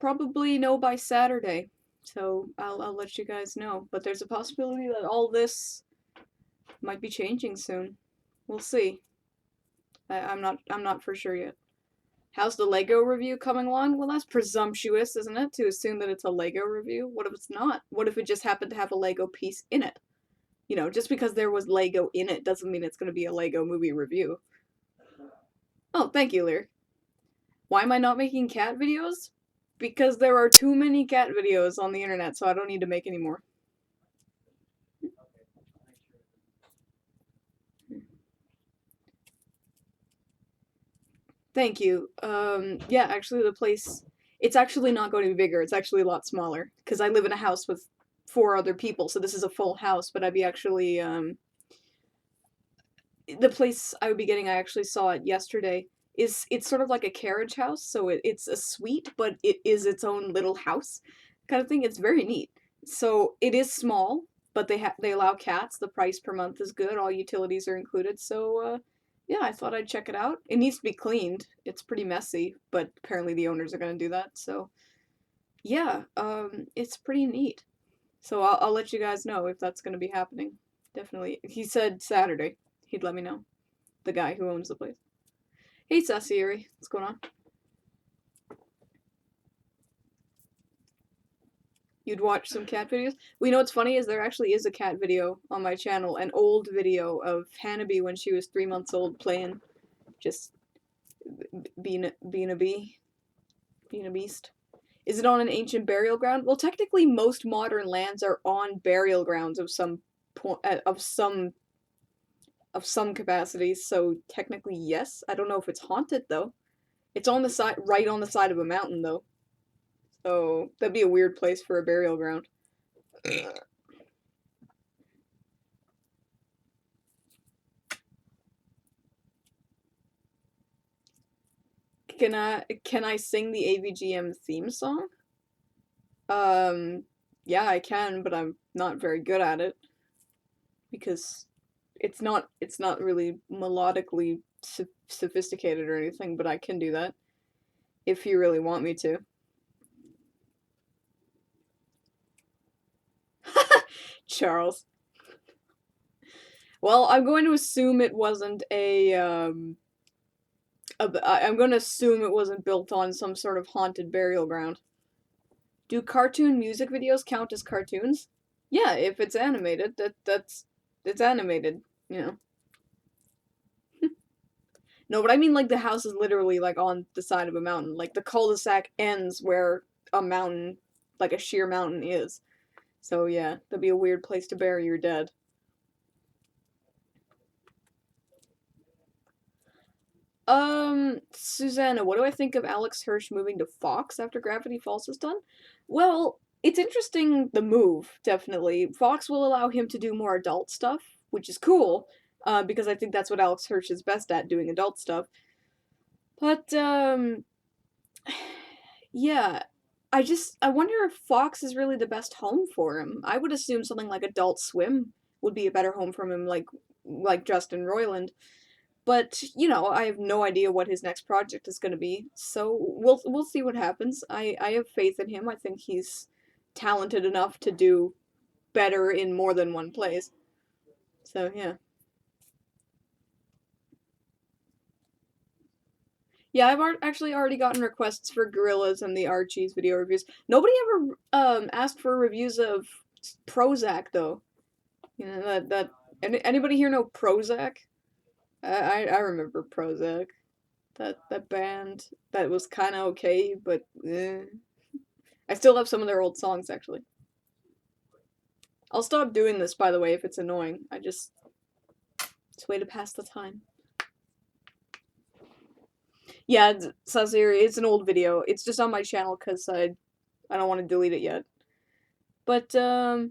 probably know by Saturday. So I'll let you guys know. But there's a possibility that all this might be changing soon. We'll see. I'm not for sure yet. How's the Lego review coming along? Well, that's presumptuous, isn't it, to assume that it's a Lego review? What if it's not? What if it just happened to have a Lego piece in it? You know, just because there was Lego in it doesn't mean it's going to be a Lego movie review. Oh, thank you, Lear. Why am I not making cat videos? Because there are too many cat videos on the internet, so I don't need to make any more. Thank you. Yeah, actually the place, it's actually not going to be bigger, it's actually a lot smaller. Because I live in a house with 4 other people, so this is a full house, but I'd be actually, the place I would be getting, I actually saw it yesterday, it's sort of like a carriage house, so it's a suite, but it is its own little house kind of thing. It's very neat. So it is small, but they allow cats. The price per month is good. All utilities are included. So yeah, I thought I'd check it out. It needs to be cleaned. It's pretty messy, but apparently the owners are going to do that. So yeah, it's pretty neat. So I'll let you guys know if that's going to be happening. Definitely. He said Saturday. He'd let me know. The guy who owns the place. Hey, Sassieri. What's going on? You'd watch some cat videos? Well, you know what's funny is there actually is a cat video on my channel, an old video of Hannibie when she was 3 months old playing, just being a bee, being a beast. Is it on an ancient burial ground? Well, technically, most modern lands are on burial grounds of some point, of some capacity. So technically, yes. I don't know if it's haunted though. It's on the side, right on the side of a mountain though. So that'd be a weird place for a burial ground. Can I sing the AVGM theme song? Um, yeah, I can, but I'm not very good at it because it's not really melodically sophisticated or anything, but I can do that if you really want me to. Charles. Well, I'm going to assume it wasn't I'm going to assume it wasn't built on some sort of haunted burial ground. Do cartoon music videos count as cartoons? Yeah, if it's animated, it's animated, you know. No, but I mean like the house is literally like on the side of a mountain. Like the cul-de-sac ends where a mountain, like a sheer mountain is. So yeah, that'd be a weird place to bury your dead. Susanna, what do I think of Alex Hirsch moving to Fox after Gravity Falls is done? Well, it's interesting the move, definitely. Fox will allow him to do more adult stuff, which is cool, because I think that's what Alex Hirsch is best at, doing adult stuff. But, yeah, I wonder if Fox is really the best home for him. I would assume something like Adult Swim would be a better home for him, like Justin Roiland. But you know, I have no idea what his next project is going to be. So we'll see what happens. I have faith in him. I think he's talented enough to do better in more than one place. So yeah. Yeah, I've actually already gotten requests for Gorillas and the Archies video reviews. Nobody ever asked for reviews of Prozac though. You know that anybody here know Prozac? I remember Prozac. That band that was kind of okay, but I still have some of their old songs actually. I'll stop doing this, by the way, if it's annoying. It's a way to pass the time. Yeah, Saziri, it's an old video. It's just on my channel because I don't want to delete it yet. But yeah,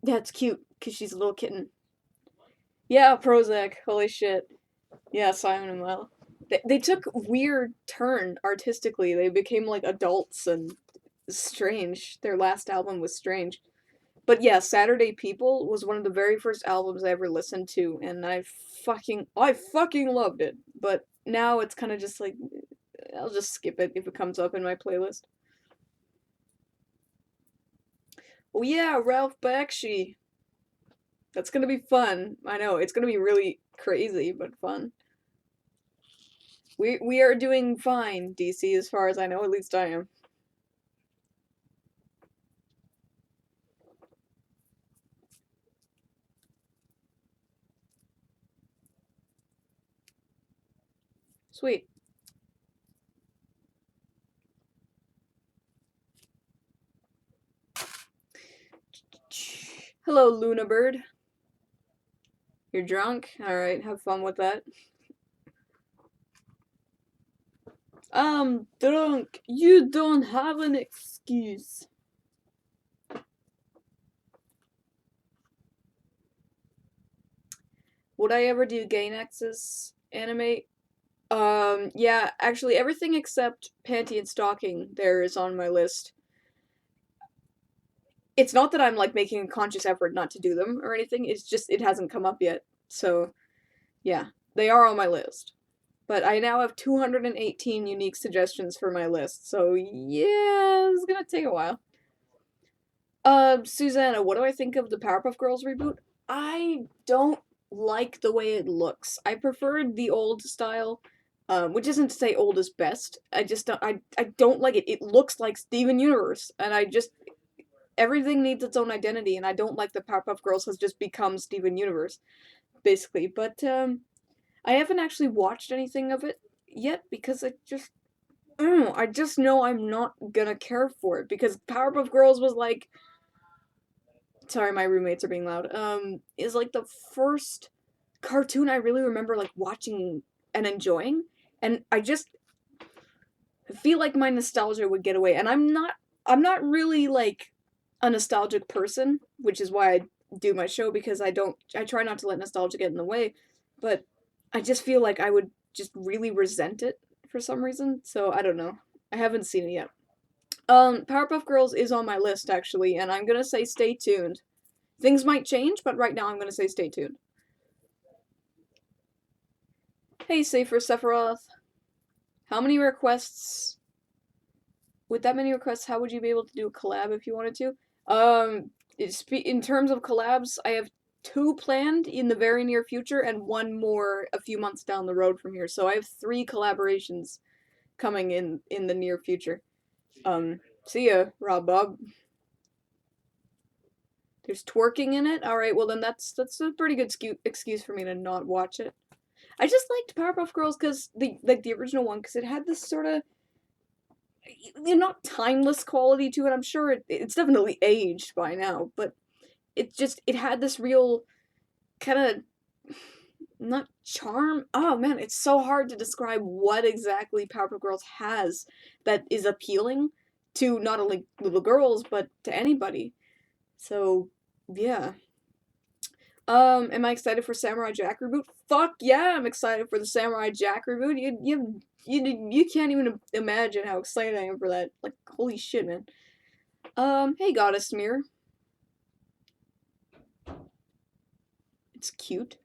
it's cute because she's a little kitten. Yeah, Prozac. Holy shit. Yeah, Simon and Well. They took weird turn artistically. They became like adults and strange. Their last album was strange. But yeah, Saturday People was one of the very first albums I ever listened to, and I fucking loved it. But now it's kind of just like, I'll just skip it if it comes up in my playlist. Oh yeah, Ralph Bakshi. That's gonna be fun. I know, it's gonna be really crazy, but fun. We are doing fine, DC, as far as I know, at least I am. Sweet. Hello, Luna Bird. You're drunk? Alright, have fun with that. I'm drunk. You don't have an excuse. Would I ever do Gainax's anime? Yeah, actually everything except Panty and Stocking there is on my list. It's not that I'm like making a conscious effort not to do them or anything, it's just it hasn't come up yet. So, yeah, they are on my list. But I now have 218 unique suggestions for my list, so yeah, it's gonna take a while. Susanna, what do I think of the Powerpuff Girls reboot? I don't like the way it looks. I preferred the old style, which isn't to say old is best. I just don't, I don't like it. It looks like Steven Universe, and I just, everything needs its own identity, and I don't like the Powerpuff Girls has just become Steven Universe, basically. But, I haven't actually watched anything of it yet, because I don't know, I just know I'm not gonna care for it, because Powerpuff Girls was like, sorry, my roommates are being loud, is like the first cartoon I really remember like watching and enjoying, and I just feel like my nostalgia would get away, and I'm not really like a nostalgic person, which is why I do my show, because I try not to let nostalgia get in the way, but I just feel like I would just really resent it for some reason, so I don't know. I haven't seen it yet. Powerpuff Girls is on my list actually, and I'm gonna say stay tuned. Things might change, but right now I'm gonna say stay tuned. Hey, Safer Sephiroth. How many requests? With that many requests, how would you be able to do a collab if you wanted to? In terms of collabs, I have 2 planned in the very near future and 1 more a few months down the road from here. So I have 3 collaborations coming in the near future. See ya, Rob Bob. There's twerking in it? Alright, well then that's a pretty good excuse for me to not watch it. I just liked Powerpuff Girls because the original one, because it had this sort of not timeless quality to it. I'm sure it's definitely aged by now, but it had this real kind of not charm. Oh man, it's so hard to describe what exactly Powerpuff Girls has that is appealing to not only little girls but to anybody. So yeah. Am I excited for Samurai Jack reboot? Fuck yeah, I'm excited for the Samurai Jack reboot. You can't even imagine how excited I am for that. Like, holy shit, man. Hey, Goddess Mirror. It's cute.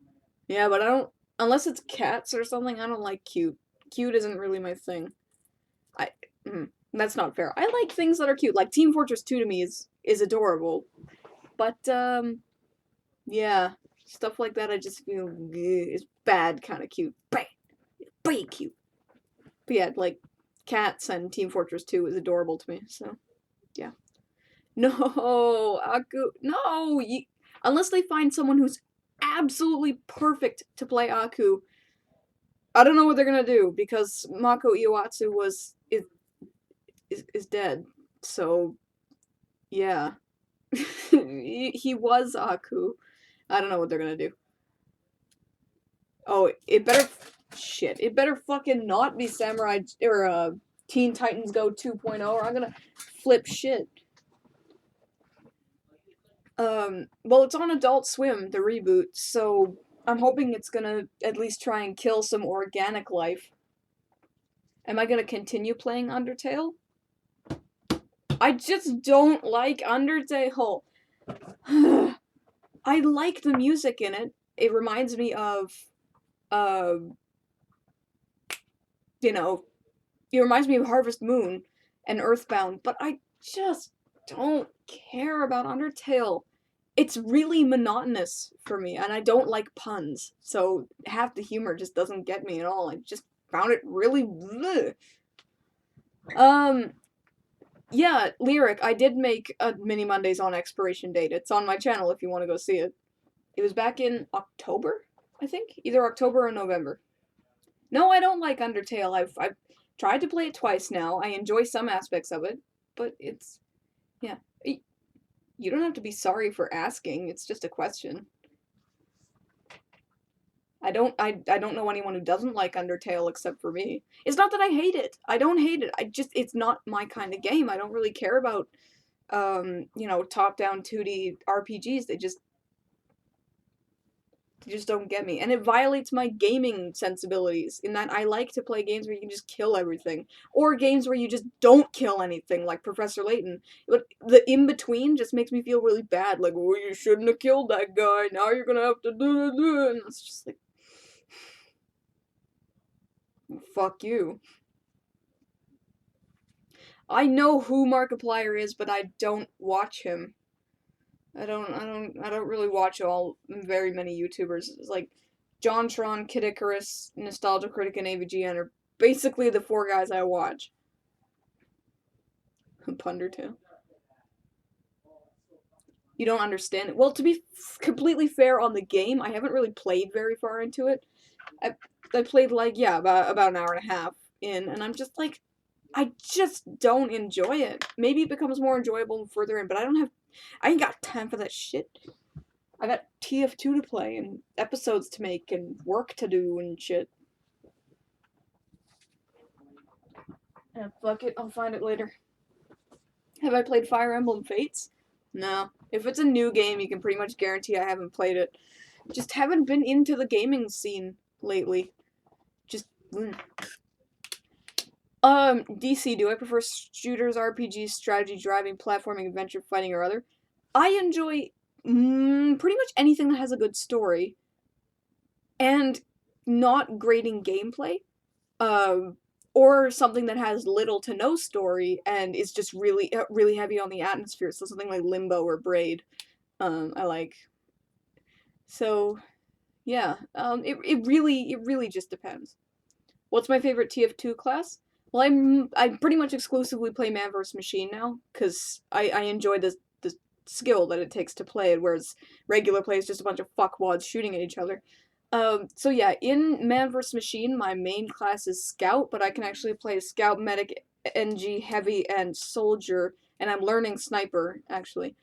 Yeah, but I don't, unless it's cats or something, I don't like cute. Cute isn't really my thing. I, that's not fair. I like things that are cute. Like, Team Fortress 2 to me is adorable. But, yeah. Stuff like that I just feel is bad kind of cute. Bad. Bad cute. But yeah, like, cats and Team Fortress 2 is adorable to me, so, yeah. No, Aku, no! Unless they find someone who's absolutely perfect to play Aku, I don't know what they're gonna do, because Mako Iwatsu is dead, so, yeah. he was Aku. I don't know what they're gonna do. Oh, it better, shit, it better fucking not be Samurai, or, Teen Titans Go 2.0, or I'm gonna flip shit. Well, it's on Adult Swim, the reboot, so I'm hoping it's gonna at least try and kill some organic life. Am I gonna continue playing Undertale? I just don't like Undertale. I like the music in it. It reminds me of, uh, you know, it reminds me of Harvest Moon and Earthbound, but I just don't care about Undertale. It's really monotonous for me, and I don't like puns, so half the humor just doesn't get me at all. I just found it really bleh. Yeah, Lyric, I did make a Mini Mondays on Expiration Date. It's on my channel if you want to go see it. It was back in October, I think? Either October or November. No, I don't like Undertale. I've tried to play it twice now. I enjoy some aspects of it, but it's yeah. You don't have to be sorry for asking. It's just a question. I don't know anyone who doesn't like Undertale except for me. It's not that I hate it. I don't hate it. It's not my kind of game. I don't really care about top-down 2D RPGs. They just don't get me. And it violates my gaming sensibilities in that I like to play games where you can just kill everything. Or games where you just don't kill anything, like Professor Layton. But the in-between just makes me feel really bad. Like, well, you shouldn't have killed that guy. Now you're gonna have to do. And it's just like, fuck you. I know who Markiplier is, but I don't watch him. I don't really watch very many YouTubers. It's like JonTron, Kid Icarus, Nostalgia Critic, and AVGN are basically the four guys I watch. Pundertail. You don't understand it. Well, to be completely fair on the game, I haven't really played very far into it. I played about an hour and a half in, and I'm just like, I just don't enjoy it. Maybe it becomes more enjoyable further in, but I ain't got time for that shit. I got TF2 to play and episodes to make and work to do and shit. Yeah, fuck it, I'll find it later. Have I played Fire Emblem Fates? No. If it's a new game, you can pretty much guarantee I haven't played it. Just haven't been into the gaming scene lately. Just. DC, do I prefer shooters, RPGs, strategy, driving, platforming, adventure, fighting, or other? I enjoy pretty much anything that has a good story and not grating gameplay. Or something that has little to no story and is just really really heavy on the atmosphere. So something like Limbo or Braid, I like. So, yeah, it really just depends. What's my favorite TF2 class? Well, I pretty much exclusively play Man vs. Machine now because I enjoy the skill that it takes to play it, whereas regular play is just a bunch of fuckwads shooting at each other. So yeah, in Man vs. Machine, my main class is Scout, but I can actually play Scout, Medic, NG, Heavy, and Soldier, and I'm learning Sniper, actually.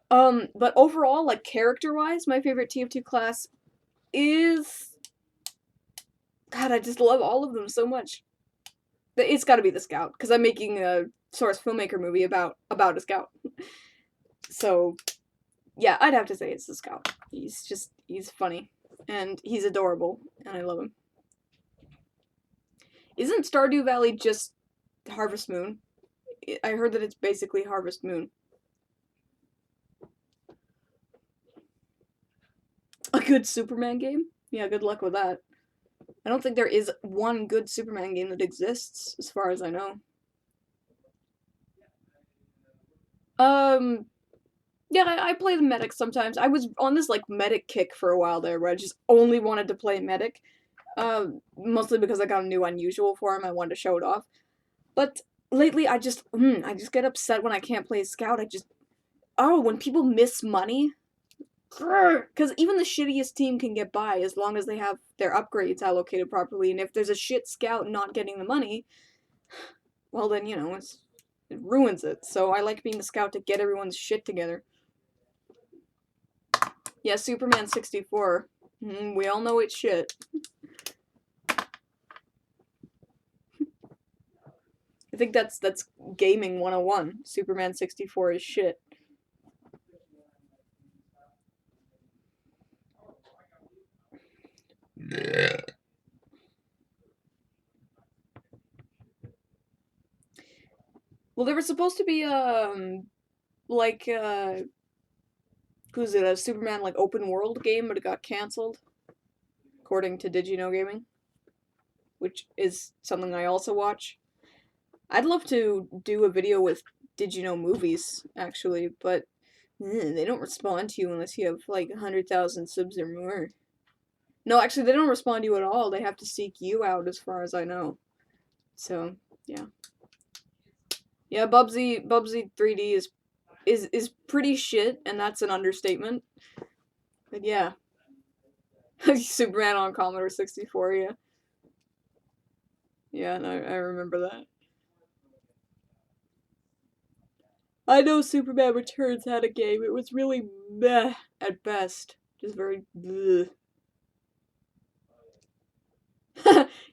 But overall, like, character-wise, my favorite TF2 class is... God, I just love all of them so much. It's gotta be the Scout, because I'm making a Source Filmmaker movie about a Scout. So, yeah, I'd have to say it's the Scout. He's funny. And he's adorable, and I love him. Isn't Stardew Valley just Harvest Moon? I heard that it's basically Harvest Moon. A good Superman game? Yeah, good luck with that. I don't think there is one good Superman game that exists, as far as I know. Yeah, I play the Medic sometimes. I was on this, like, Medic kick for a while there, where I just only wanted to play Medic. Mostly because I got a new Unusual for him, I wanted to show it off. But lately, I just get upset when I can't play Scout. When people miss money. Because even the shittiest team can get by as long as they have their upgrades allocated properly, and if there's a shit Scout not getting the money, well then, it ruins it. So I like being the Scout to get everyone's shit together. Yeah, Superman 64. We all know it's shit. I think that's gaming 101. Superman 64 is shit. Yeah. Well, there was supposed to be who's it, a Superman like open world game, but it got canceled, according to Digimon Gaming, which is something I also watch. I'd love to do a video with Did You Know Movies, actually, but they don't respond to you unless you have like 100,000 subs or more. No, actually, they don't respond to you at all. They have to seek you out, as far as I know. So, yeah. Yeah, Bubsy 3D is pretty shit, and that's an understatement. But yeah. Superman on Commodore 64, yeah. Yeah, and I remember that. I know Superman Returns had a game. It was really meh at best. Just very bleh.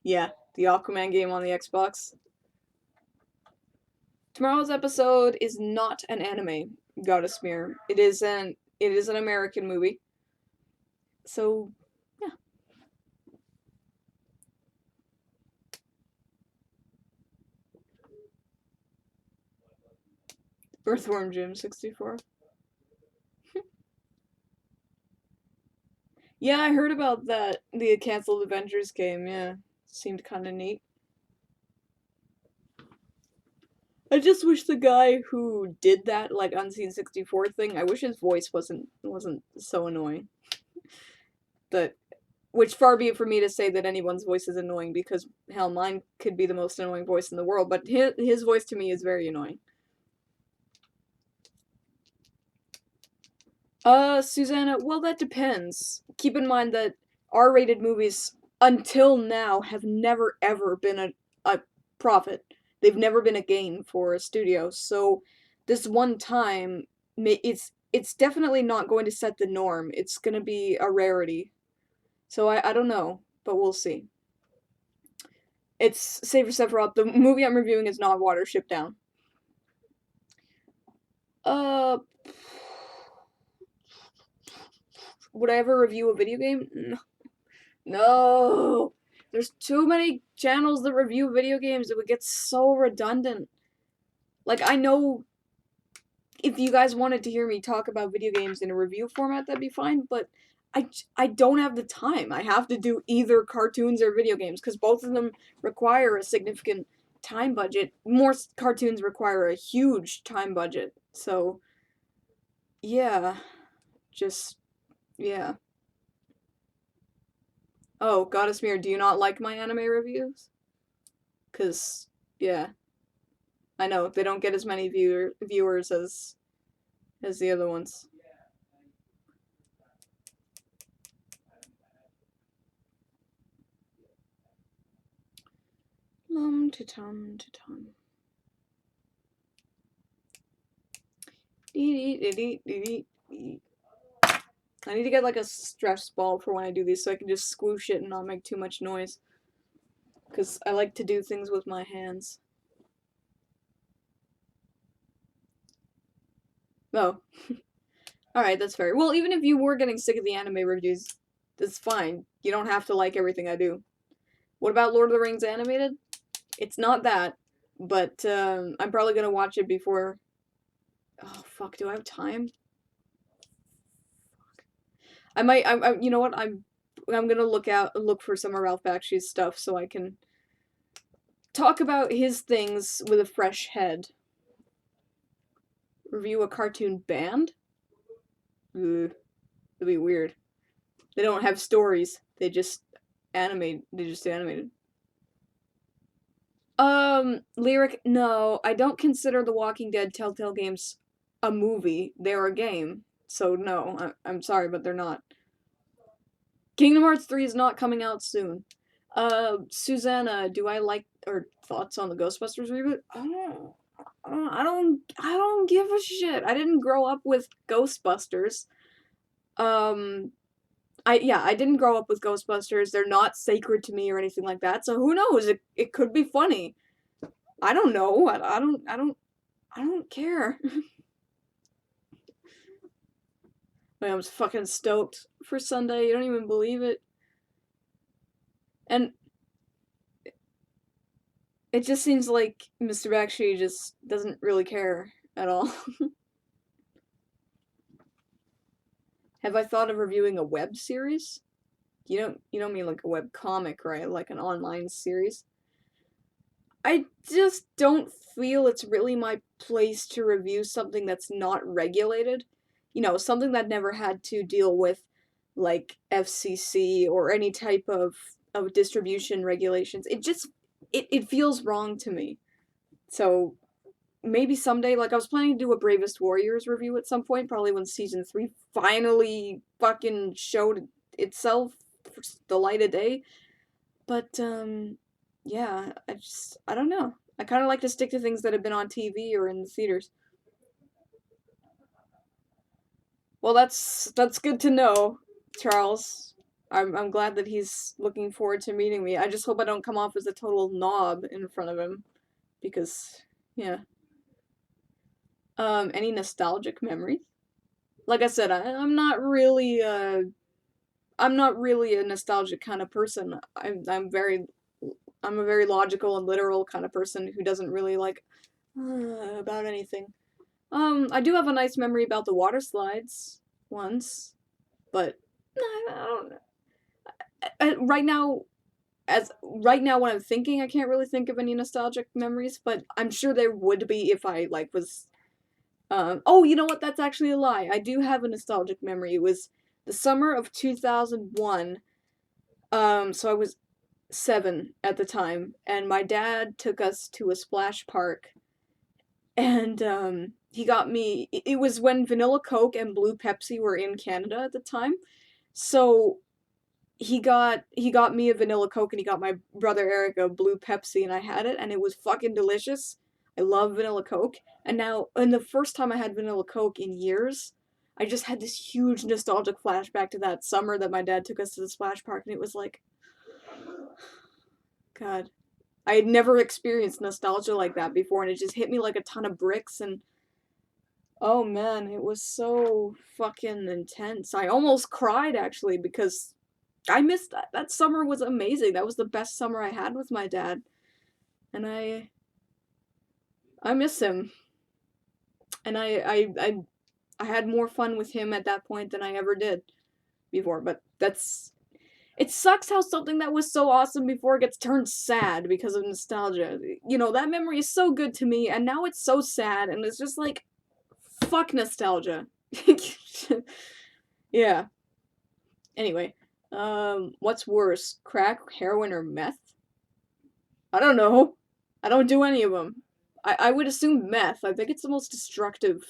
Yeah, the Aquaman game on the Xbox. Tomorrow's episode is not an anime, Goddess Smear. It is an American movie. So, yeah. Earthworm Jim 64. Yeah, I heard about that. The canceled Avengers game, yeah. Seemed kind of neat. I just wish the guy who did that, like, Unseen 64 thing, I wish his voice wasn't so annoying. But, which far be it for me to say that anyone's voice is annoying, because, hell, mine could be the most annoying voice in the world, but his voice to me is very annoying. Susanna, well, that depends. Keep in mind that R-rated movies, until now, have never ever been a profit. They've never been a gain for a studio, so this one time, it's definitely not going to set the norm. It's gonna be a rarity. So I don't know, but we'll see. It's Save for Sephiroth. The movie I'm reviewing is not Watership Down. Uh, would I ever review a video game? No. No! There's too many channels that review video games. It would get so redundant. Like, I know if you guys wanted to hear me talk about video games in a review format, that'd be fine, but I don't have the time. I have to do either cartoons or video games, because both of them require a significant time budget. More cartoons require a huge time budget. So, yeah. Just, yeah. Oh, Goddess Mirror, do you not like my anime reviews? Because, yeah. I know, they don't get as many viewers as the other ones. Tum to tum. I need to get like a stress ball for when I do these so I can just squoosh it and not make too much noise. Because I like to do things with my hands. Oh. Alright, that's fair. Well, even if you were getting sick of the anime reviews, that's fine. You don't have to like everything I do. What about Lord of the Rings animated? It's not that, but I'm probably gonna watch it before. Oh fuck! Do I have time? I might. You know what? I'm gonna look for some of Ralph Bakshi's stuff so I can talk about his things with a fresh head. Review a cartoon band? Ugh, it'd be weird. They don't have stories. They just animate. They just animated. Lyric, no, I don't consider The Walking Dead Telltale Games a movie. They're a game. So no, I'm sorry, but they're not. Kingdom Hearts 3 is not coming out soon. Susanna, do I like, or thoughts on the Ghostbusters reboot? I don't give a shit. I didn't grow up with Ghostbusters. I didn't grow up with Ghostbusters. They're not sacred to me or anything like that. So who knows? It could be funny. I don't know. I don't care. I was fucking stoked for Sunday. You don't even believe it. And it just seems like Mr. Bakshi just doesn't really care at all. Have I thought of reviewing a web series? You don't mean like a web comic, right? Like an online series? I just don't feel it's really my place to review something that's not regulated. You know, something that never had to deal with like FCC or any type of distribution regulations. It feels wrong to me. So maybe someday, like I was planning to do a Bravest Warriors review at some point, probably when season 3 finally fucking showed itself for the light of day. But yeah, I don't know. I kind of like to stick to things that have been on TV or in the theaters. Well, that's good to know, Charles. I'm glad that he's looking forward to meeting me. I just hope I don't come off as a total knob in front of him, because yeah. Any nostalgic memories? Like I said, I'm not really a nostalgic kind of person. I'm a very logical and literal kind of person who doesn't really like about anything. I do have a nice memory about the water slides once, but I don't know. Right now, when I'm thinking, I can't really think of any nostalgic memories, but I'm sure there would be if I like was. Oh, you know what? That's actually a lie. I do have a nostalgic memory. It was the summer of 2001. So I was 7 at the time, and my dad took us to a splash park, and he got me. It was when Vanilla Coke and Blue Pepsi were in Canada at the time, so he got me a Vanilla Coke and he got my brother Eric a Blue Pepsi, and I had it, and it was fucking delicious. I love Vanilla Coke, and the first time I had Vanilla Coke in years, I just had this huge nostalgic flashback to that summer that my dad took us to the splash park, and it was like, God, I had never experienced nostalgia like that before, and it just hit me like a ton of bricks, and oh man, it was so fucking intense. I almost cried actually because I missed that. That summer was amazing. That was the best summer I had with my dad, and I miss him. And I had more fun with him at that point than I ever did before. But it sucks how something that was so awesome before gets turned sad because of nostalgia. You know, that memory is so good to me, and now it's so sad, and it's just like, fuck nostalgia. Yeah. Anyway, what's worse, crack, heroin, or meth? I don't know. I don't do any of them. I would assume meth. I think it's the most destructive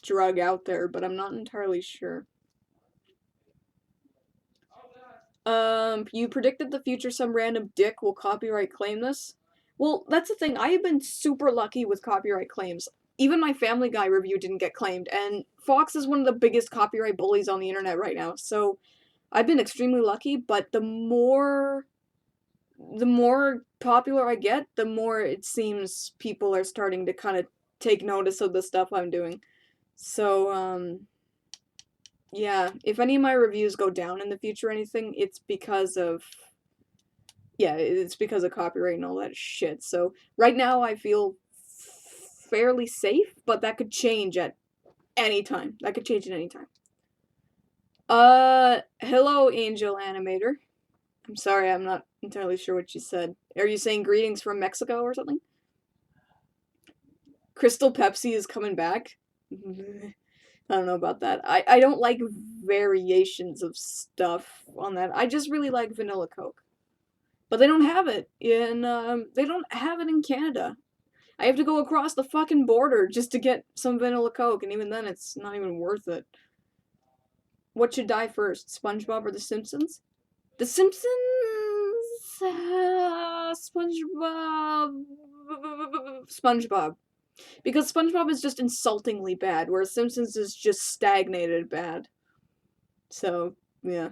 drug out there, but I'm not entirely sure. You predicted the future some random dick will copyright claim this? Well, that's the thing. I have been super lucky with copyright claims. Even my Family Guy review didn't get claimed, and Fox is one of the biggest copyright bullies on the internet right now, so I've been extremely lucky, but the more popular I get, the more it seems people are starting to kind of take notice of the stuff I'm doing. So, yeah, if any of my reviews go down in the future or anything, it's because of copyright and all that shit. So, right now I feel fairly safe, but that could change at any time. That could change at any time. Hello, Angel Animator. I'm sorry, I'm not entirely sure what you said. Are you saying greetings from Mexico or something? Crystal Pepsi is coming back? I don't know about that. I don't like variations of stuff on that. I just really like vanilla Coke. But they don't have it in Canada. I have to go across the fucking border just to get some vanilla Coke, and even then it's not even worth it. What should die first, SpongeBob or The Simpsons? The Simpsons. SpongeBob. SpongeBob. Because SpongeBob is just insultingly bad, whereas Simpsons is just stagnated bad. So, yeah.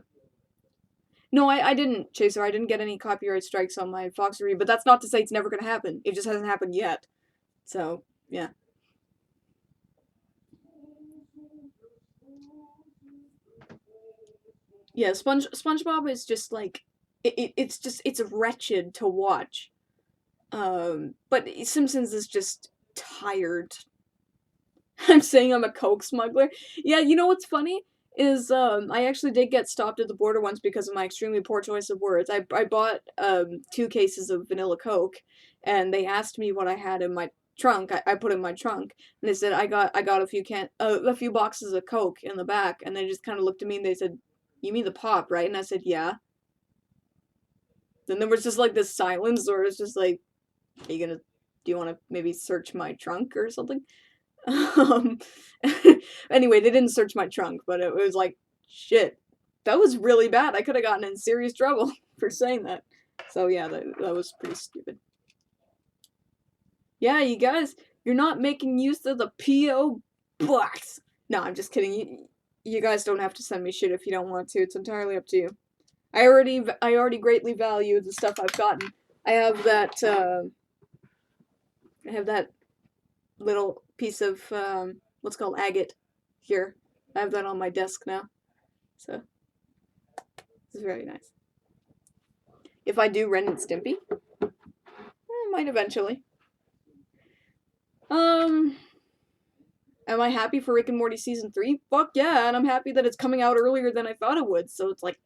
No, I didn't, Chaser. I didn't get any copyright strikes on my Fox review, but that's not to say it's never gonna happen. It just hasn't happened yet. So, yeah. Yeah, SpongeBob is just like it's wretched to watch. But Simpsons is just tired. I'm saying I'm a Coke smuggler. Yeah, you know what's funny? is I actually did get stopped at the border once because of my extremely poor choice of words. I bought 2 cases of vanilla Coke, and they asked me what I had in my trunk. I put it in my trunk, and they said I got a few boxes of Coke in the back, and they just kind of looked at me and they said, "You mean the pop, right?" And I said, "Yeah." Then there was just like this silence, or it's just like, "Are you gonna? Do you want to maybe search my trunk or something?" Um, anyway, they didn't search my trunk, but it was like, shit, that was really bad. I could have gotten in serious trouble for saying that. So yeah, that was pretty stupid. Yeah, you guys, you're not making use of the P.O. box. No, I'm just kidding. You guys don't have to send me shit if you don't want to. It's entirely up to you. I already greatly value the stuff I've gotten. I have that, I have that little piece of what's called agate here. I have that on my desk now, so it's very nice. If I do Ren and Stimpy, I might eventually. Am I happy for Rick and Morty season 3? Fuck yeah, and I'm happy that it's coming out earlier than I thought it would. So it's like,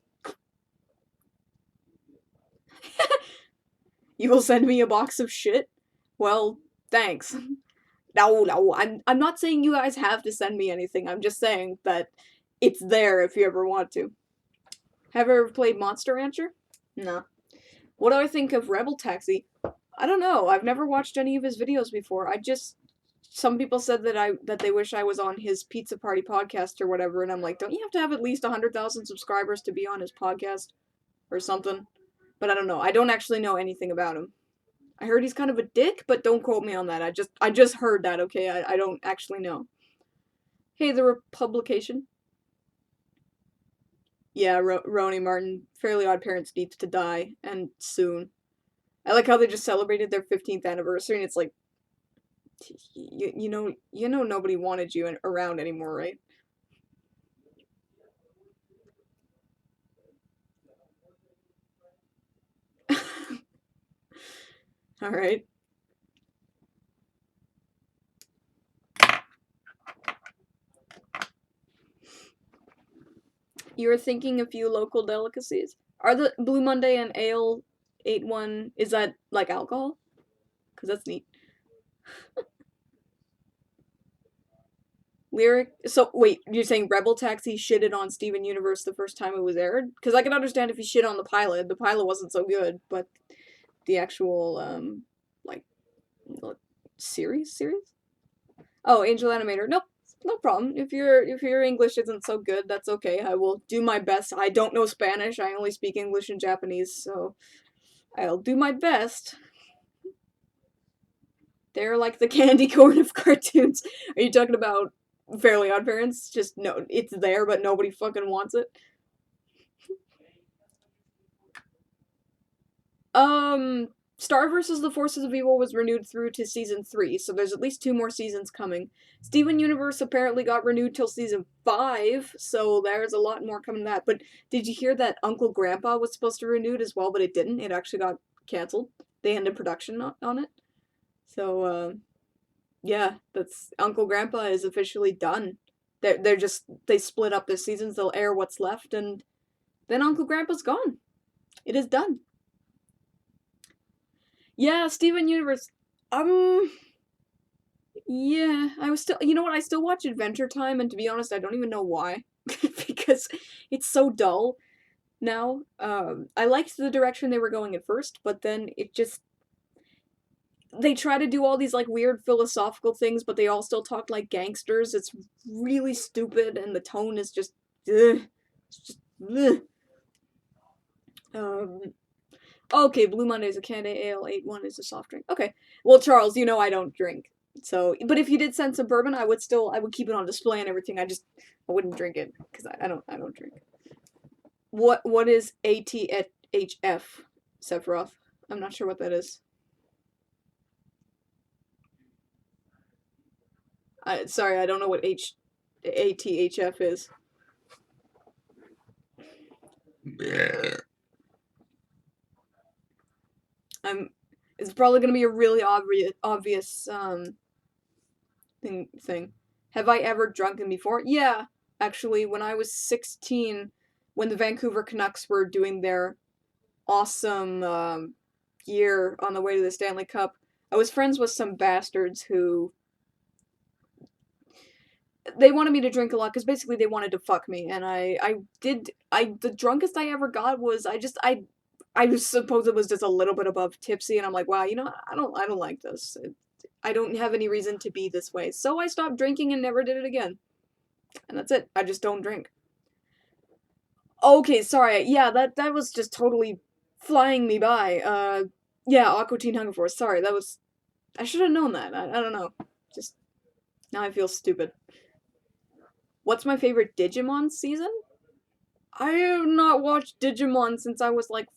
you will send me a box of shit. Well, thanks. No, I'm not saying you guys have to send me anything. I'm just saying that it's there if you ever want to. Have you ever played Monster Rancher? No. What do I think of Rebel Taxi? I don't know. I've never watched any of his videos before. Some people said that they wish I was on his Pizza Party podcast or whatever, and I'm like, don't you have to have at least 100,000 subscribers to be on his podcast or something? But I don't know. I don't actually know anything about him. I heard he's kind of a dick, but don't quote me on that. I just heard that, okay? I don't actually know. Hey, the Republication. Yeah, Roni Martin, Fairly Odd Parents needs to die, and soon. I like how they just celebrated their 15th anniversary, and it's like, you know nobody wanted you around anymore, right? All right. You're thinking a few local delicacies. Are the Blue Monday and Ale 81, is that like alcohol? Because that's neat. Lyric. So wait, you're saying Rebel Taxi shitted on Steven Universe the first time it was aired? Because I can understand if he shit on the pilot. The pilot wasn't so good, but the actual like series. Oh, Angel Animator. Nope, no problem. If your English isn't so good, that's okay. I will do my best. I don't know Spanish. I only speak English and Japanese, so I'll do my best. They're like the candy corn of cartoons. Are you talking about Fairly Odd Parents? Just no, it's there, but nobody fucking wants it. Star vs. the Forces of Evil was renewed through to season 3, so there's at least 2 more seasons coming. Steven Universe apparently got renewed till season 5, so there's a lot more coming to that. But did you hear that Uncle Grandpa was supposed to be renewed as well, but it didn't? It actually got canceled. They ended production on it. So, yeah, that's Uncle Grandpa is officially done. They split up the seasons. They'll air what's left, and then Uncle Grandpa's gone. It is done. Yeah, Steven Universe. Um, yeah, I was still. You know what? I still watch Adventure Time, and to be honest, I don't even know why, because it's so dull now. I liked the direction they were going at first, but then it just they try to do all these like weird philosophical things, but they all still talk like gangsters. It's really stupid, and the tone is just, ugh, it's just, ugh. Um, okay, Blue Monday is a candy ale, 8-1 is a soft drink. Okay, well, Charles, you know I don't drink, so but if you did send some bourbon, I would keep it on display and everything. I wouldn't drink it because I don't drink. What is ATHF, Sephiroth? I'm not sure what that is. Sorry, I don't know what ATHF is. I'm. It's probably gonna be a really obvious thing. Have I ever drunken before? Yeah, actually, when I was 16, when the Vancouver Canucks were doing their awesome year on the way to the Stanley Cup. I was friends with some bastards who they wanted me to drink a lot because basically they wanted to fuck me, and the drunkest I ever got was I was suppose it was just a little bit above tipsy, and I'm like, wow, I don't like this. I don't have any reason to be this way, so I stopped drinking and never did it again, and that's it. I just don't drink. Okay, sorry. Yeah, that was just totally flying me by. Yeah, Aqua Teen Hunger Force. Sorry, that was. I should have known that. I don't know. Just now I feel stupid. What's my favorite Digimon season? I have not watched Digimon since I was like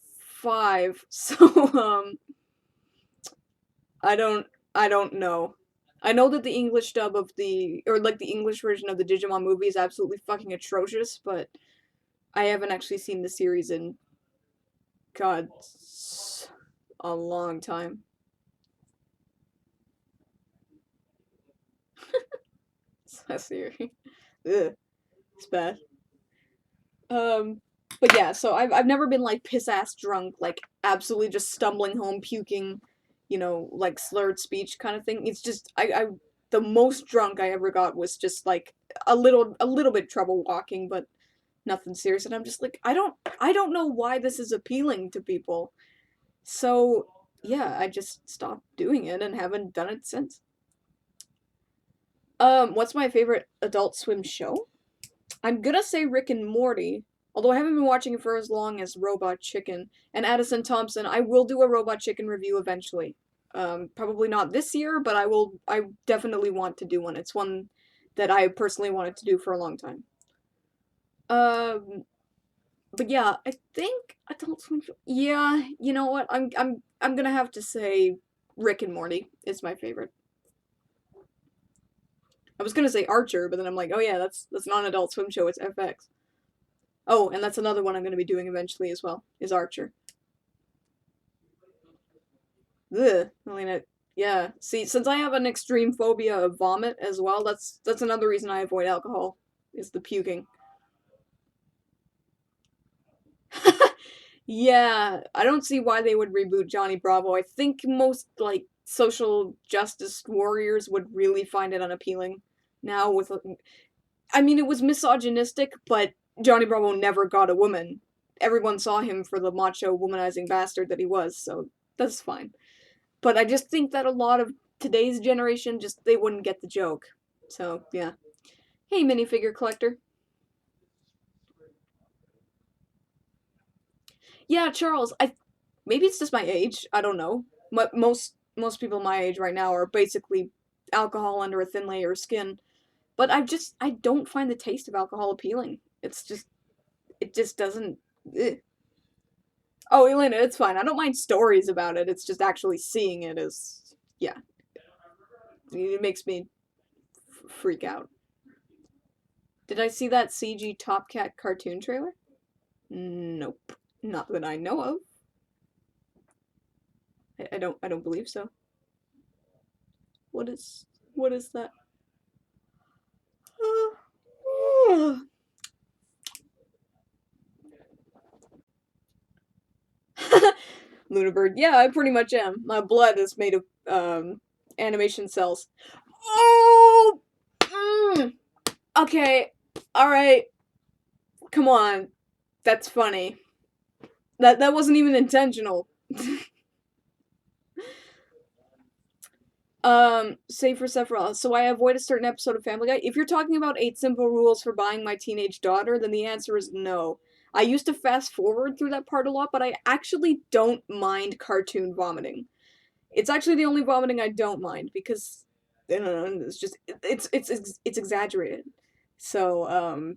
5, so I don't I don't know. I know that the English dub of the or like the English version of the Digimon movie is absolutely fucking atrocious, but I haven't actually seen the series in God a long time. I see. Ugh, it's bad. Um, but yeah, so I've never been like piss ass drunk, like absolutely just stumbling home, puking, like slurred speech kind of thing. It's just I the most drunk I ever got was just like a little bit trouble walking, but nothing serious. And I'm just like I don't know why this is appealing to people. So yeah, I just stopped doing it and haven't done it since. What's my favorite Adult Swim show? I'm gonna say Rick and Morty, although I haven't been watching it for as long as Robot Chicken. And Addison Thompson, I will do a Robot Chicken review eventually. Probably not this year, but I will. I definitely want to do one. It's one that I personally wanted to do for a long time. Um, but yeah, I think Adult Swim. Yeah, you know what? I'm gonna have to say Rick and Morty is my favorite. I was gonna say Archer, but then I'm like, oh yeah, that's not an Adult Swim show. It's FX. Oh, and that's another one I'm going to be doing eventually as well, is Archer. Ugh. I mean, yeah. See, since I have an extreme phobia of vomit as well, that's another reason I avoid alcohol, is the puking. Yeah, I don't see why they would reboot Johnny Bravo. I think most, like, social justice warriors would really find it unappealing now with. I mean, it was misogynistic, but Johnny Bravo never got a woman. Everyone saw him for the macho, womanizing bastard that he was, so that's fine. But I just think that a lot of today's generation just they wouldn't get the joke. So yeah. Hey, minifigure collector. Yeah, Charles. I maybe it's just my age. I don't know. Most people my age right now are basically alcohol under a thin layer of skin. But I don't find the taste of alcohol appealing. It just doesn't. Eh. Oh, Elena, it's fine. I don't mind stories about it. It's just actually seeing it is, yeah, it makes me freak out. Did I see that CG Top Cat cartoon trailer? Nope, not that I know of. I don't believe so. What is that? Lunabird. Yeah, I pretty much am. My blood is made of animation cells. Oh, okay, all right. Come on, that's funny. That wasn't even intentional. Say for Sephiroth. So I avoid a certain episode of Family Guy. If you're talking about 8 simple rules for buying my teenage daughter, then the answer is no. I used to fast forward through that part a lot, but I actually don't mind cartoon vomiting. It's actually the only vomiting I don't mind because I don't know, it's just it's exaggerated. So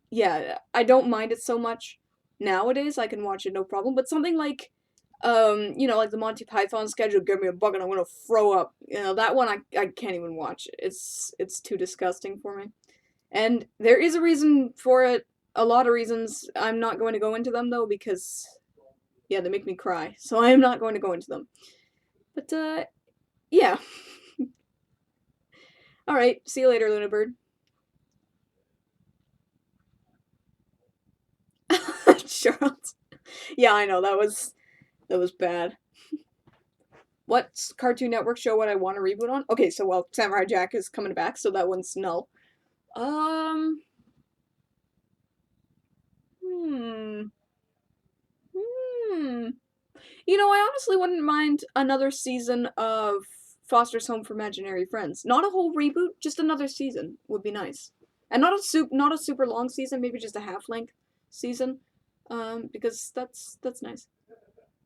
yeah, I don't mind it so much nowadays. I can watch it no problem. But something like like the Monty Python schedule, give me a bucket, I'm gonna throw up. That one I can't even watch. It's too disgusting for me. And there is a reason for it. A lot of reasons. I'm not going to go into them though because yeah, they make me cry. So I am not going to go into them. But yeah. All right. See you later, Luna Bird. Charles. Yeah, I know, that was bad. What Cartoon Network show would I want to reboot on? Okay, so well, Samurai Jack is coming back, so that one's null. Um, hmm, hmm. You know, I honestly wouldn't mind another season of Foster's Home for Imaginary Friends. Not a whole reboot, just another season would be nice. And not a super long season, maybe just a half-length season. Because that's nice.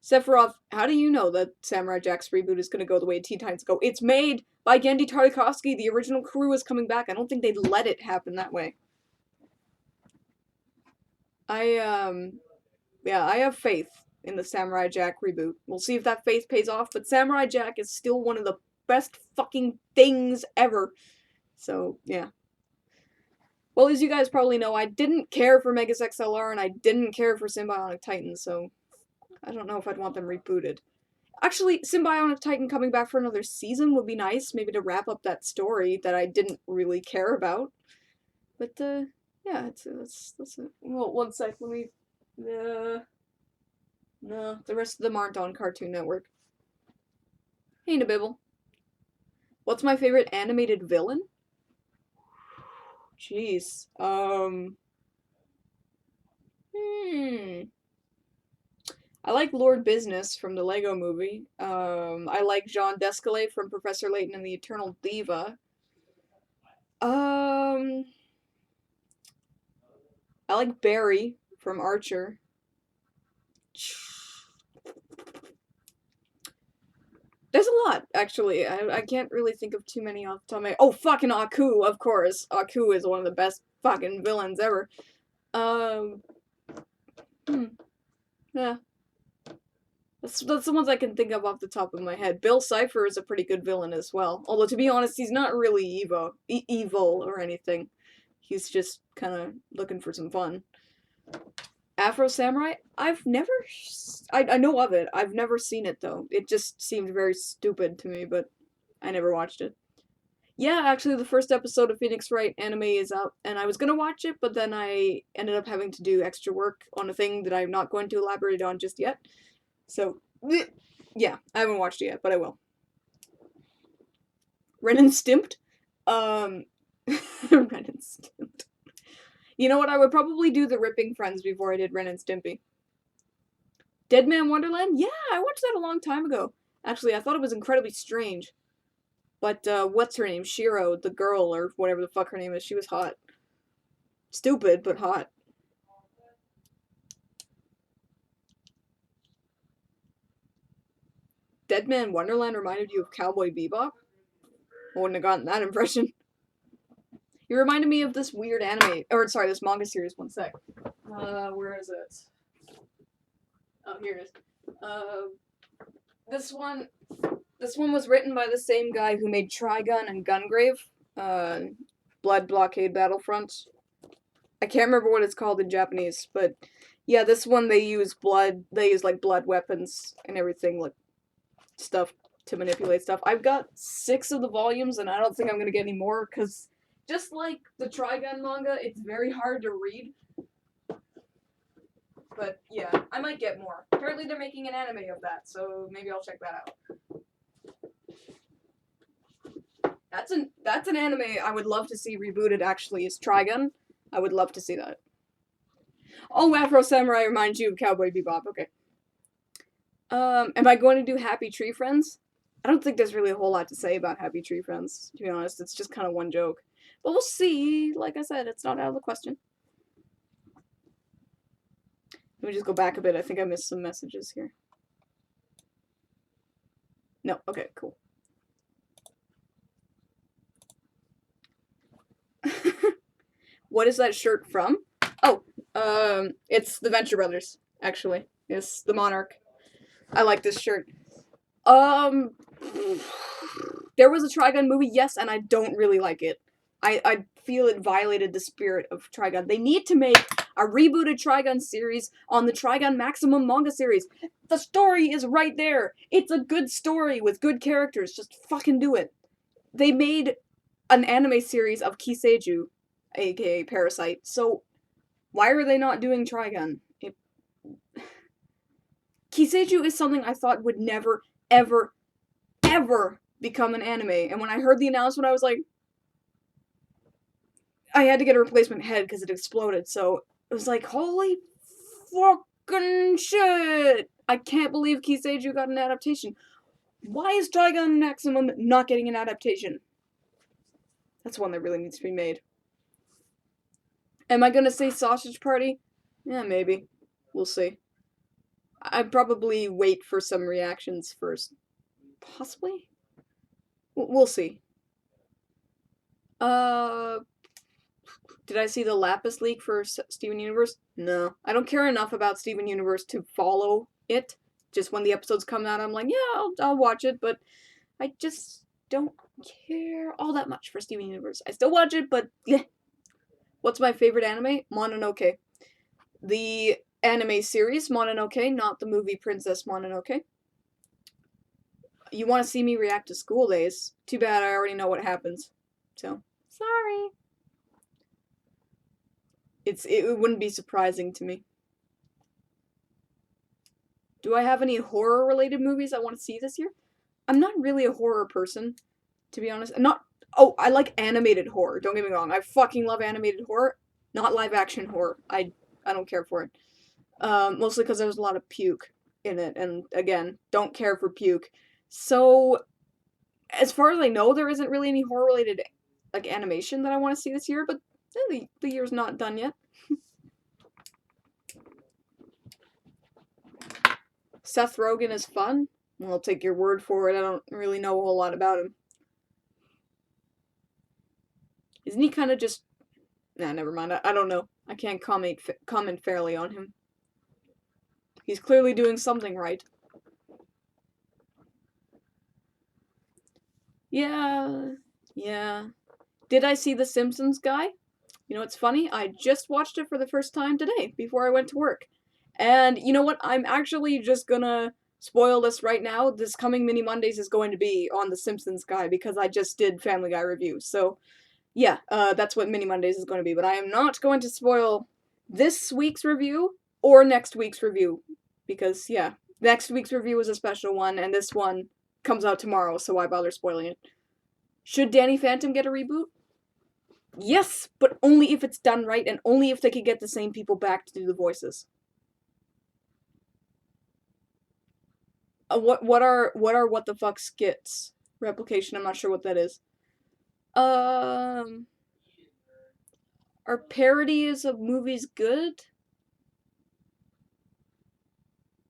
Sephiroth, how do you know that Samurai Jack's reboot is gonna go the way Teen Titans Go? It's made by Genndy Tartakovsky. The original crew is coming back. I don't think they'd let it happen that way. Yeah, I have faith in the Samurai Jack reboot. We'll see if that faith pays off, but Samurai Jack is still one of the best fucking things ever. So, yeah. Well, as you guys probably know, I didn't care for Megas XLR and I didn't care for Symbionic Titan, so I don't know if I'd want them rebooted. Actually, Symbionic Titan coming back for another season would be nice, maybe to wrap up that story that I didn't really care about. But, yeah, that's well, one sec, let me, no, the rest of them aren't on Cartoon Network. Hey, Nabibble. What's my favorite animated villain? Jeez. I like Lord Business from the Lego Movie. I like Jean Descalais from Professor Layton and the Eternal Diva. I like Barry from Archer. There's a lot, actually. I can't really think of too many off the top of my... Oh, fucking Aku, of course. Aku is one of the best fucking villains ever. Yeah. That's the ones I can think of off the top of my head. Bill Cipher is a pretty good villain as well. Although, to be honest, he's not really evil or anything. He's just kind of looking for some fun. Afro Samurai? I've never... I know of it. I've never seen it, though. It just seemed very stupid to me, but I never watched it. Yeah, actually, the first episode of Phoenix Wright anime is out, and I was gonna watch it, but then I ended up having to do extra work on a thing that I'm not going to elaborate on just yet. So, yeah, I haven't watched it yet, but I will. Ren and Stimped? Ren and Stimped. You know what, I would probably do the Ripping Friends before I did Ren and Stimpy. Dead Man Wonderland? Yeah, I watched that a long time ago. Actually, I thought it was incredibly strange. But, what's her name? Shiro, the girl, or whatever the fuck her name is, she was hot. Stupid, but hot. Dead Man Wonderland reminded you of Cowboy Bebop? I wouldn't have gotten that impression. You reminded me of this weird anime, or sorry, this manga series. One sec. Where is it? Oh, here it is. This one was written by the same guy who made Trigun and Gungrave. Blood Blockade Battlefront. I can't remember what it's called in Japanese, but yeah, this one they use blood. They use like blood weapons and everything, like stuff to manipulate stuff. I've got 6 of the volumes, and I don't think I'm gonna get any more because just like the Trigun manga, it's very hard to read. But yeah, I might get more. Apparently they're making an anime of that, so maybe I'll check that out. That's an anime I would love to see rebooted, actually, is Trigun. I would love to see that. Oh, Afro Samurai reminds you of Cowboy Bebop, okay. Am I going to do Happy Tree Friends? I don't think there's really a whole lot to say about Happy Tree Friends, to be honest. It's just kind of one joke. But we'll see. Like I said, it's not out of the question. Let me just go back a bit. I think I missed some messages here. No, okay, cool. What is that shirt from? Oh, it's the Venture Brothers, actually. It's the Monarch. I like this shirt. There was a Trigun movie, yes, and I don't really like it. I feel it violated the spirit of Trigun. They need to make a rebooted Trigun series on the Trigun Maximum manga series. The story is right there. It's a good story with good characters. Just fucking do it. They made an anime series of Kiseiju, aka Parasite, so why are they not doing Trigun? Kiseiju is something I thought would never, ever, ever become an anime. And when I heard the announcement, I was like, I had to get a replacement head because it exploded. So it was like, holy fucking shit! I can't believe Kiseiju got an adaptation. Why is Trigun Maximum not getting an adaptation? That's one that really needs to be made. Am I gonna say Sausage Party? Yeah, maybe. We'll see. I'd probably wait for some reactions first. Possibly? We'll see. Did I see the Lapis leak for Steven Universe? No. I don't care enough about Steven Universe to follow it. Just when the episodes come out, I'm like, yeah, I'll watch it, but I just don't care all that much for Steven Universe. I still watch it, but yeah. What's my favorite anime? Mononoke. The anime series, Mononoke, not the movie Princess Mononoke. You want to see me react to School Days? Too bad I already know what happens. So, sorry. It wouldn't be surprising to me. Do I have any horror-related movies I want to see this year? I'm not really a horror person, to be honest. Oh, I like animated horror. Don't get me wrong. I fucking love animated horror. Not live-action horror. I don't care for it. Mostly because there's a lot of puke in it, and again, don't care for puke. So, as far as I know, there isn't really any horror-related like animation that I want to see this year, but the year's not done yet. Seth Rogen is fun. Well, I'll take your word for it. I don't really know a whole lot about him. Isn't he kind of just... Nah, never mind. I don't know. I can't comment fairly on him. He's clearly doing something right. Yeah. Did I see the Simpsons Guy? You know what's funny? I just watched it for the first time today, before I went to work. And you know what? I'm actually just gonna spoil this right now. This coming Mini Mondays is going to be on the Simpsons Guy, because I just did Family Guy reviews. So, yeah, that's what Mini Mondays is going to be. But I am not going to spoil this week's review or next week's review. Because, yeah, next week's review is a special one, and this one comes out tomorrow, so why bother spoiling it? Should Danny Phantom get a reboot? Yes, but only if it's done right, and only if they could get the same people back to do the voices. What are what the fuck skits? Replication, I'm not sure what that is. Are parodies of movies good?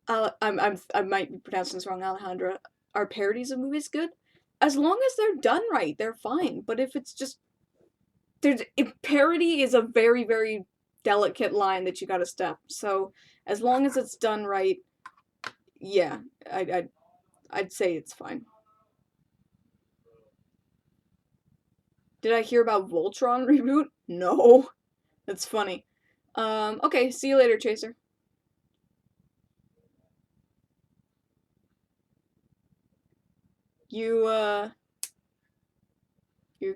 I might be pronouncing this wrong, Alejandra. Are parodies of movies good? As long as they're done right, they're fine. But if it's just if parody is a very, very delicate line that you gotta step. So as long as it's done right, yeah, I'd say it's fine. Did I hear about Voltron reboot? No. That's funny. Okay, see you later, Chaser. You're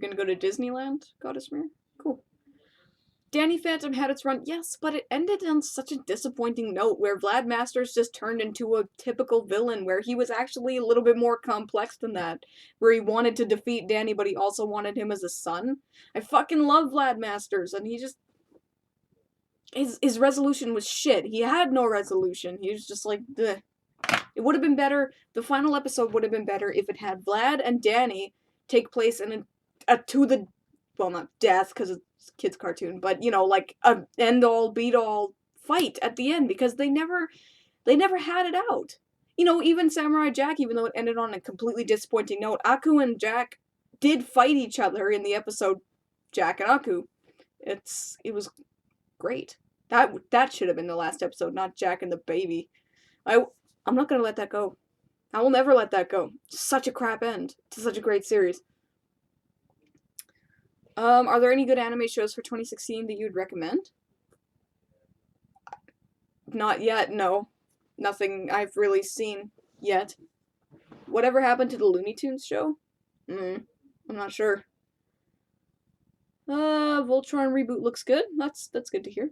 gonna go to Disneyland, Goddessmere? Cool. Danny Phantom had its run, yes, but it ended on such a disappointing note where Vlad Masters just turned into a typical villain where he was actually a little bit more complex than that. Where he wanted to defeat Danny, but he also wanted him as a son. I fucking love Vlad Masters, and he just... His resolution was shit. He had no resolution. He was just like, bleh. It would have been better, the final episode would have been better if it had Vlad and Danny take place in a to the... Well, not death, because it's a kid's cartoon, but, you know, like, a end-all, beat-all fight at the end, because they never had it out. You know, even Samurai Jack, even though it ended on a completely disappointing note, Aku and Jack did fight each other in the episode Jack and Aku. It was great. That should have been the last episode, not Jack and the baby. I'm not gonna let that go. I will never let that go. Such a crap end to such a great series. Are there any good anime shows for 2016 that you'd recommend? Not yet, no. Nothing I've really seen yet. Whatever happened to the Looney Tunes show? I'm not sure. Voltron reboot looks good. That's good to hear.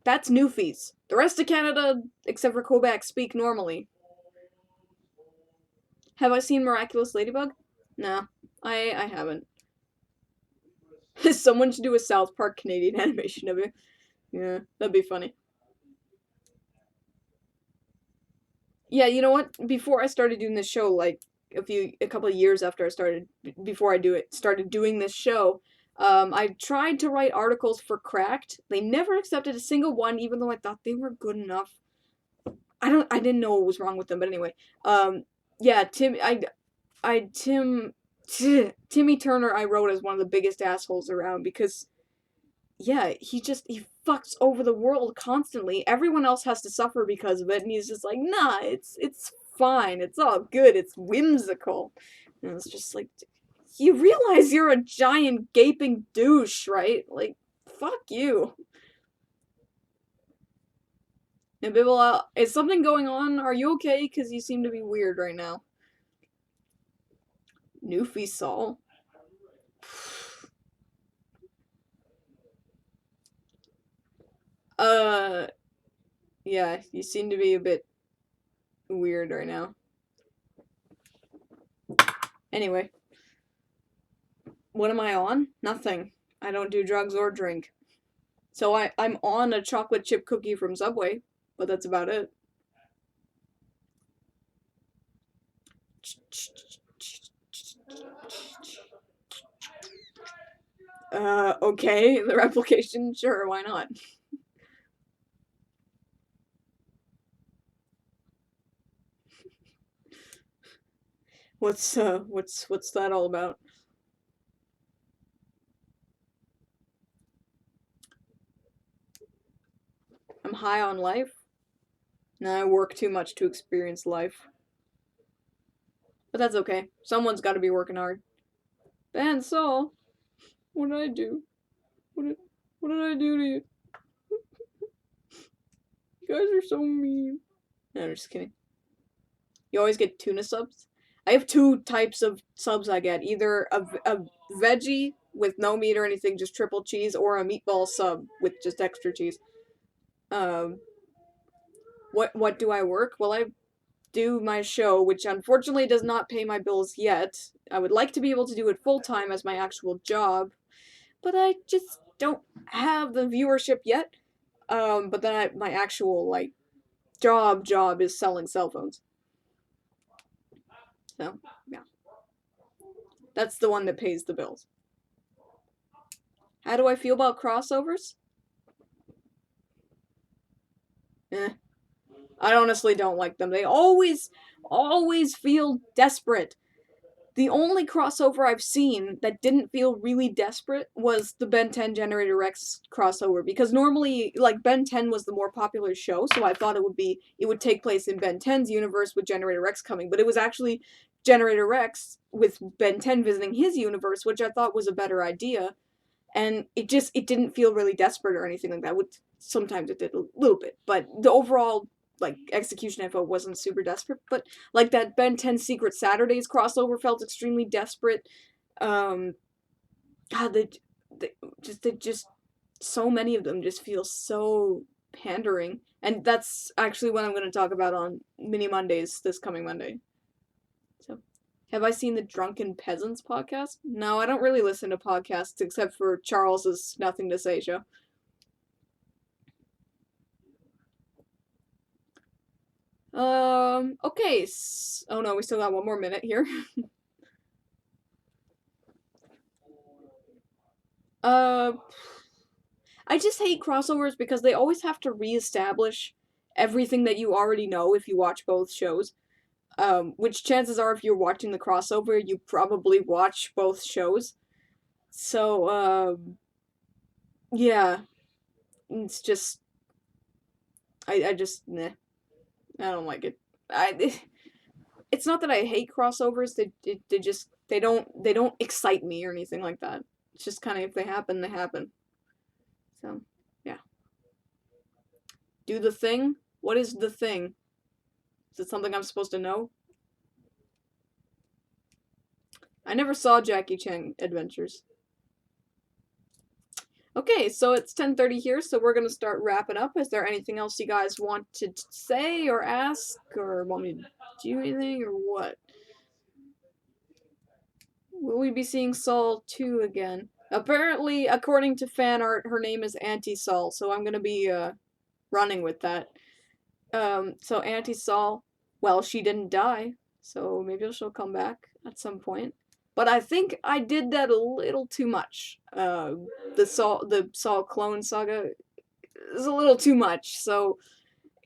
That's Newfies. The rest of Canada, except for Quebec, speak normally. Have I seen Miraculous Ladybug? No, I haven't. Someone should do a South Park Canadian animation of it. Yeah, that'd be funny. Yeah, you know what? Before I started doing this show, like a couple of years after I started, before I started doing this show, I tried to write articles for Cracked. They never accepted a single one, even though I thought they were good enough. I didn't know what was wrong with them, but anyway, yeah, Timmy Turner I wrote as one of the biggest assholes around because yeah, he fucks over the world constantly. Everyone else has to suffer because of it, and he's just like, nah, it's fine, it's all good, it's whimsical. And it's just like, you realize you're a giant gaping douche, right? Like, fuck you. And people, is something going on? Are you okay? Because you seem to be weird right now. Newfie Soul. Uh, yeah, you seem to be a bit weird right now. Anyway, what am I on? Nothing. I don't do drugs or drink. So I'm on a chocolate chip cookie from Subway, but that's about it. Okay, the replication, sure, why not? What's that all about? I'm high on life? Nah, I work too much to experience life. But that's okay. Someone's gotta be working hard. Ben Saul, what did I do? What did, what did I do to you? You guys are so mean. No, I'm just kidding. You always get tuna subs? I have two types of subs I get. Either a veggie with no meat or anything, just triple cheese, or a meatball sub with just extra cheese. Um, what do I work? Well, I do my show, which unfortunately does not pay my bills yet. I would like to be able to do it full time as my actual job, but I just don't have the viewership yet. But then my actual like job is selling cell phones. So yeah, that's the one that pays the bills. How do I feel about crossovers? Eh, I honestly don't like them. They always feel desperate. The only crossover I've seen that didn't feel really desperate was the Ben 10 Generator Rex crossover, because normally, like, Ben 10 was the more popular show, so I thought it would take place in Ben 10's universe with Generator Rex coming, but it was actually Generator Rex with Ben 10 visiting his universe, which I thought was a better idea, and it didn't feel really desperate or anything like that. Sometimes it did a little bit, but the overall like execution info wasn't super desperate. But like that Ben 10 Secret Saturdays crossover felt extremely desperate. Um, God, they just so many of them just feel so pandering, and that's actually what I'm going to talk about on Mini Mondays this coming Monday. So, have I seen the Drunken Peasants podcast? No, I don't really listen to podcasts except for Charles's Nothing to Say show. Okay. Oh no, we still got one more minute here. uh, I just hate crossovers because they always have to reestablish everything that you already know if you watch both shows. Which chances are, if you're watching the crossover, you probably watch both shows. So, yeah, it's just I just nah, I don't like it. It's not that I hate crossovers. They don't excite me or anything like that. It's just kind of, if they happen, they happen. So yeah, do the thing. What is the thing? Is it something I'm supposed to know? I never saw Jackie Chan Adventures. Okay, so it's 10:30 here, so we're gonna start wrapping up. Is there anything else you guys want to say or ask, or want me to do anything, or what? Will we be seeing Sol 2 again? Apparently, according to fan art, her name is Anti-Sol, so I'm gonna be, running with that. So Anti-Sol, well, she didn't die, so maybe she'll come back at some point. But I think I did that a little too much. The Sol clone saga is a little too much, so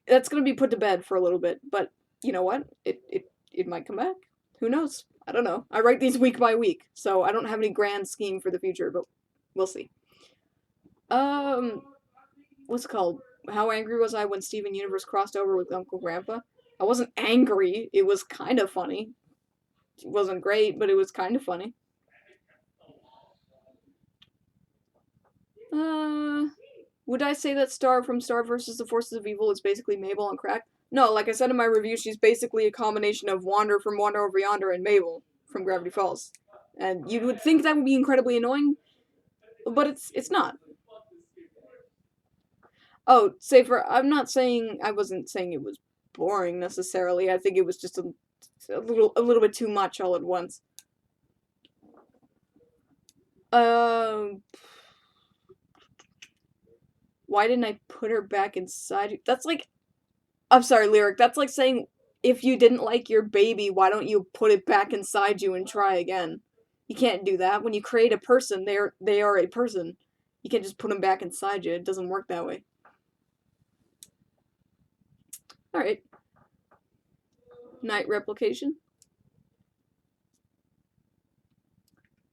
that's gonna be put to bed for a little bit. But you know what? It might come back. Who knows? I don't know. I write these week by week, so I don't have any grand scheme for the future, but we'll see. Um, what's it called? How angry was I when Steven Universe crossed over with Uncle Grandpa? I wasn't angry. It was kind of funny. It wasn't great, but it was kind of funny. Would I say that Star from Star versus the Forces of Evil is basically Mabel on crack? No, like I said in my review, she's basically a combination of Wander from Wander Over Yonder and Mabel from Gravity Falls. And you would think that would be incredibly annoying, but it's not. Oh, Safer, I wasn't saying it was boring necessarily. I think it was just a little bit too much all at once. Um, why didn't I put her back inside? That's like, I'm sorry, Lyric. That's like saying if you didn't like your baby, why don't you put it back inside you and try again? You can't do that. When you create a person, they are a person. You can't just put them back inside you. It doesn't work that way. All right. Night replication.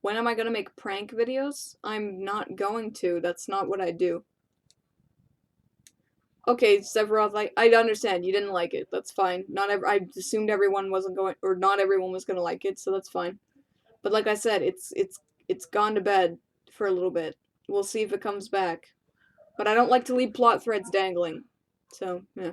When am I gonna make prank videos? I'm not going to. That's not what I do. Okay, Sephiroth, I understand. You didn't like it. That's fine. I assumed everyone wasn't going, or not everyone was gonna like it, so that's fine. But like I said, it's gone to bed for a little bit. We'll see if it comes back. But I don't like to leave plot threads dangling. So, yeah.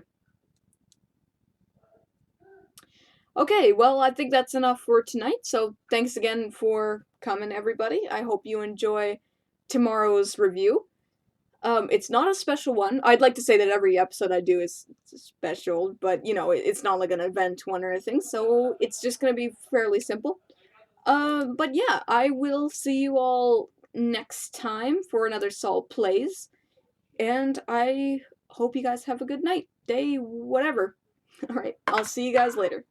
Okay, well, I think that's enough for tonight. So, thanks again for coming, everybody. I hope you enjoy tomorrow's review. It's not a special one. I'd like to say that every episode I do is special, but you know, it's not like an event one or anything, so it's just gonna be fairly simple. But yeah, I will see you all next time for another Sol Plays, and I hope you guys have a good night, day, whatever. Alright, I'll see you guys later.